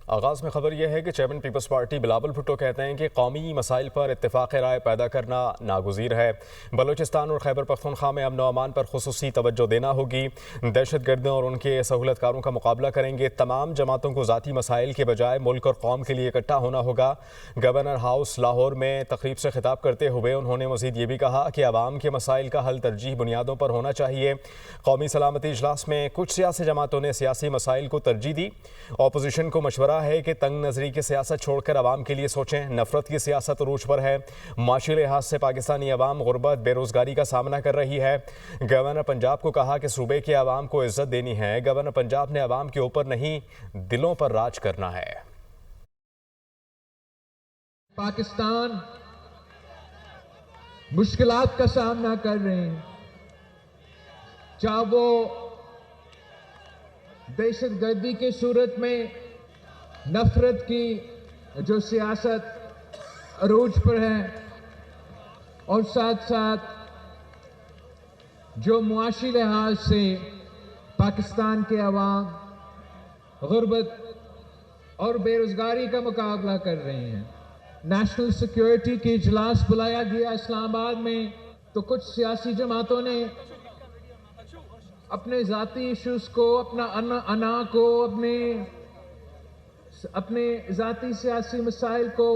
آغاز میں خبر یہ ہے کہ چیئرمین پیپلز پارٹی بلاول بھٹو کہتے ہیں کہ قومی مسائل پر اتفاق رائے پیدا کرنا ناگزیر ہے۔ بلوچستان اور خیبر پختونخوا میں امن و امان پر خصوصی توجہ دینا ہوگی۔ دہشت گردوں اور ان کے سہولت کاروں کا مقابلہ کریں گے۔ تمام جماعتوں کو ذاتی مسائل کے بجائے ملک اور قوم کے لیے اکٹھا ہونا ہوگا۔ گورنر ہاؤس لاہور میں تقریب سے خطاب کرتے ہوئے انہوں نے مزید یہ بھی کہا کہ عوام کے مسائل کا حل ترجیح بنیادوں پر ہونا چاہیے۔ قومی سلامتی اجلاس میں کچھ سیاسی جماعتوں نے سیاسی مسائل کو ترجیح دی۔ اپوزیشن کو مشورہ ہے کہ تنگ نظری کی سیاست چھوڑ کر عوام کے لیے سوچیں۔ نفرت کی سیاست عروج پر ہے۔ معاشی لحاظ سے پاکستانی عوام غربت بے روزگاری کا سامنا کر رہی ہے۔ گورنر پنجاب کو کہا کہ صوبے کے عوام کو عزت دینی ہے۔ گورنر پنجاب نے عوام کے اوپر نہیں دلوں پر راج کرنا ہے۔ پاکستان مشکلات کا سامنا کر رہے ہیں، چاہے وہ دہشت گردی کی صورت میں نفرت کی جو سیاست عروج پر ہے، اور ساتھ ساتھ جو معاشی لحاظ سے پاکستان کے عوام غربت اور بے روزگاری کا مقابلہ کر رہے ہیں۔ نیشنل سیکیورٹی کی اجلاس بلایا گیا اسلام آباد میں، تو کچھ سیاسی جماعتوں نے اپنے ذاتی ایشوز کو، اپنا انا کو، اپنے ذاتی سیاسی مسائل کو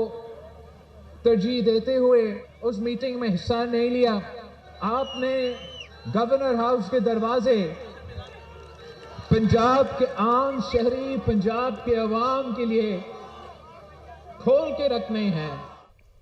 ترجیح دیتے ہوئے اس میٹنگ میں حصہ نہیں لیا۔ آپ نے گورنر ہاؤس کے دروازے پنجاب کے عام شہری، پنجاب کے عوام کے لیے کھول کے رکھنے ہیں۔